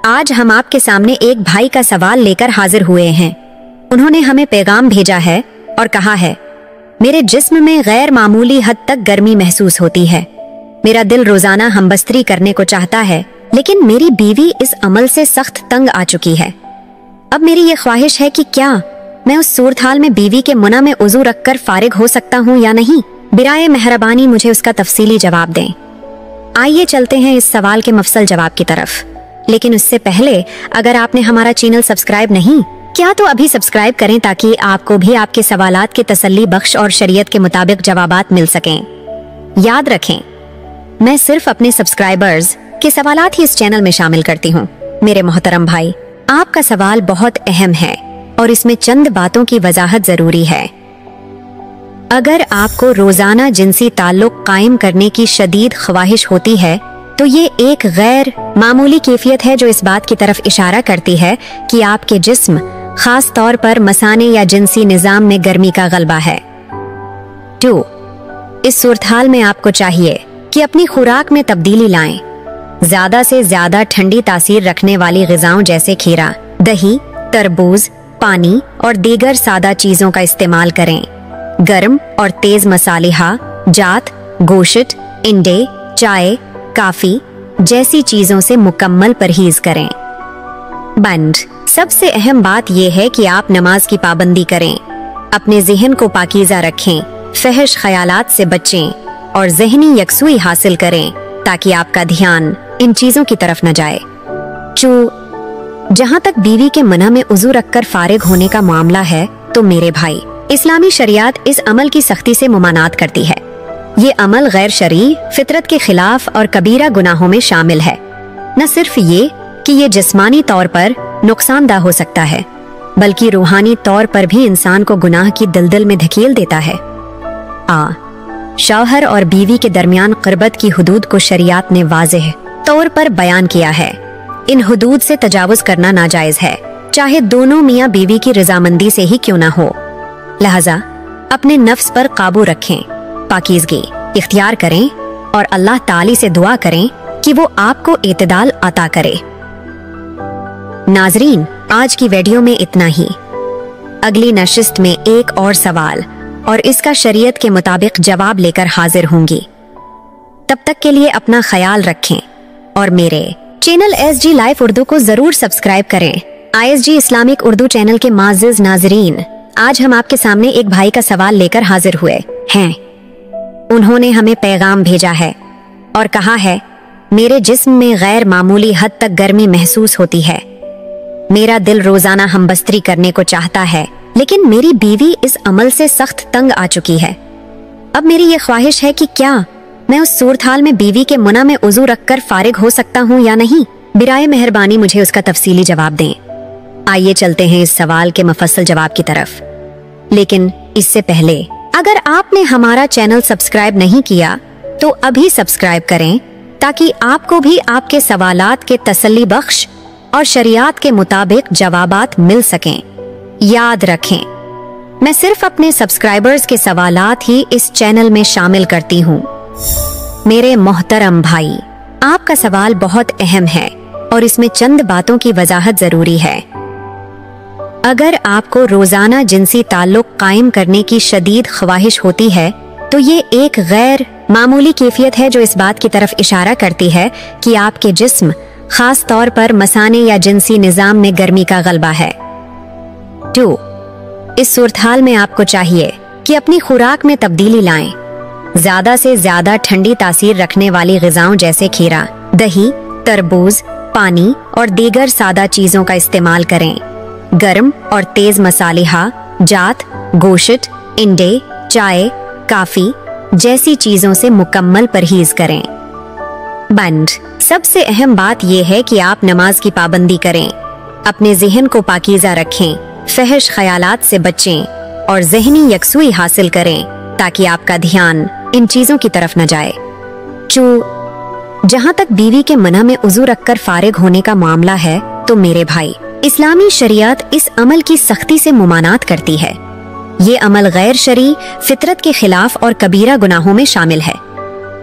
آج ہم آپ کے سامنے ایک بھائی کا سوال لے کر حاضر ہوئے ہیں۔ انہوں نے ہمیں پیغام بھیجا ہے اور کہا ہے، میرے جسم میں غیر معمولی حد تک گرمی محسوس ہوتی ہے۔ میرا دل روزانہ ہمبستری کرنے کو چاہتا ہے، لیکن میری بیوی اس عمل سے سخت تنگ آ چکی ہے۔ اب میری یہ خواہش ہے کہ کیا میں اس صورتحال میں بیوی کے منہ میں عضو رکھ کر فارغ ہو سکتا ہوں یا نہیں؟ برائے مہربانی مجھے اس کا تفصیلی جواب دیں۔ آئیے چلتے ہیں اس سوال کے مفصل جواب کی طرف، لیکن اس سے پہلے اگر آپ نے ہمارا چینل سبسکرائب نہیں کیا تو ابھی سبسکرائب کریں تاکہ آپ کو بھی آپ کے سوالات کے تسلی بخش اور شریعت کے مطابق جوابات مل سکیں۔ یاد رکھیں، میں صرف اپنے سبسکرائبرز کے سوالات ہی اس چینل میں شامل کرتی ہوں۔ میرے محترم بھائی، آپ کا سوال بہت اہم ہے اور اس میں چند باتوں کی وضاحت ضروری ہے۔ اگر آپ کو روزانہ جنسی تعلق قائم کرنے کی شدید خواہش ہوتی ہے تو یہ ایک غیر معمولی کیفیت ہے جو اس بات کی طرف اشارہ کرتی ہے کہ آپ کے جسم خاص طور پر مثانے یا جنسی نظام میں گرمی کا غلبہ ہے۔ 2. اس صورتحال میں آپ کو چاہیے کہ اپنی خوراک میں تبدیلی لائیں۔ زیادہ سے زیادہ ٹھنڈی تاثیر رکھنے والی غذاؤں جیسے کھیرا، دہی، تربوز، پانی اور دیگر سادہ چیزوں کا استعمال کریں۔ گرم اور تیز مصالحہ جات، گوشت، انڈے، چائے، کافی جیسی چیزوں سے مکمل پرہیز کریں۔ بند، سب سے اہم بات یہ ہے کہ آپ نماز کی پابندی کریں، اپنے ذہن کو پاکیزہ رکھیں، فحش خیالات سے بچیں اور ذہنی یکسوئی حاصل کریں تاکہ آپ کا دھیان ان چیزوں کی طرف نہ جائے۔ جہاں تک بیوی کے منہ میں عضو رکھ کر فارغ ہونے کا معاملہ ہے تو میرے بھائی، اسلامی شریعت اس عمل کی سختی سے ممانعت کرتی ہے۔ یہ عمل غیر شرعی، فطرت کے خلاف اور کبیرہ گناہوں میں شامل ہے۔ نہ صرف یہ کہ یہ جسمانی طور پر نقصان دہ ہو سکتا ہے، بلکہ روحانی طور پر بھی انسان کو گناہ کی دلدل میں دھکیل دیتا ہے۔ شوہر اور بیوی کے درمیان قربت کی حدود کو شریعت نے واضح طور پر بیان کیا ہے۔ ان حدود سے تجاوز کرنا ناجائز ہے، چاہے دونوں میاں بیوی کی رضامندی سے ہی کیوں نہ ہو۔ لہذا اپنے نفس پر قابو رکھیں، پاکیزگی اختیار کریں اور اللہ تعالی سے دعا کریں کہ وہ آپ کو اعتدال عطا کرے۔ ناظرین، آج کی ویڈیو میں اتنا ہی۔ اگلی نشست میں ایک اور سوال اور اس کا شریعت کے مطابق جواب لے کر حاضر ہوں گی۔ تب تک کے لیے اپنا خیال رکھیں اور میرے چینل SG لائف اردو کو ضرور سبسکرائب کریں۔ ISG اسلامک اردو چینل کے معزز ناظرین، آج ہم آپ کے سامنے ایک بھائی کا سوال لے کر حاضر ہوئے ہیں۔ انہوں نے ہمیں پیغام بھیجا ہے اور کہا ہے، میرے جسم میں غیر معمولی حد تک گرمی محسوس ہوتی ہے۔ میرا دل روزانہ ہمبستری کرنے کو چاہتا ہے، لیکن میری بیوی اس عمل سے سخت تنگ آ چکی ہے۔ اب میری یہ خواہش ہے کہ کیا میں اس صورتحال میں بیوی کے منہ میں عضو رکھ کر فارغ ہو سکتا ہوں یا نہیں؟ برائے مہربانی مجھے اس کا تفصیلی جواب دیں۔ آئیے چلتے ہیں اس سوال کے مفصل جواب کی طرف، لیکن اس سے پہلے اگر آپ نے ہمارا چینل سبسکرائب نہیں کیا تو ابھی سبسکرائب کریں تاکہ آپ کو بھی آپ کے سوالات کے تسلی بخش اور شریعت کے مطابق جوابات مل سکیں۔ یاد رکھیں، میں صرف اپنے سبسکرائبرز کے سوالات ہی اس چینل میں شامل کرتی ہوں۔ میرے محترم بھائی، آپ کا سوال بہت اہم ہے اور اس میں چند باتوں کی وضاحت ضروری ہے۔ اگر آپ کو روزانہ جنسی تعلق قائم کرنے کی شدید خواہش ہوتی ہے تو یہ ایک غیر معمولی کیفیت ہے جو اس بات کی طرف اشارہ کرتی ہے کہ آپ کے جسم خاص طور پر مثانے یا جنسی نظام میں گرمی کا غلبہ ہے۔ 2. اس صورتحال میں آپ کو چاہیے کہ اپنی خوراک میں تبدیلی لائیں۔ زیادہ سے زیادہ ٹھنڈی تاثیر رکھنے والی غذاؤں جیسے کھیرا، دہی، تربوز، پانی اور دیگر سادہ چیزوں کا استعمال کریں۔ گرم اور تیز مصالحہ جات، گوشت، انڈے، چائے، کافی جیسی چیزوں سے مکمل پرہیز کریں۔ بند، سب سے اہم بات یہ ہے کہ آپ نماز کی پابندی کریں، اپنے ذہن کو پاکیزہ رکھیں، فحش خیالات سے بچیں اور ذہنی یکسوئی حاصل کریں تاکہ آپ کا دھیان ان چیزوں کی طرف نہ جائے۔ جہاں تک بیوی کے منہ میں عضو رکھ کر فارغ ہونے کا معاملہ ہے تو میرے بھائی، اسلامی شریعت اس عمل کی سختی سے ممانعت کرتی ہے۔ یہ عمل غیر شرعی، فطرت کے خلاف اور کبیرہ گناہوں میں شامل ہے۔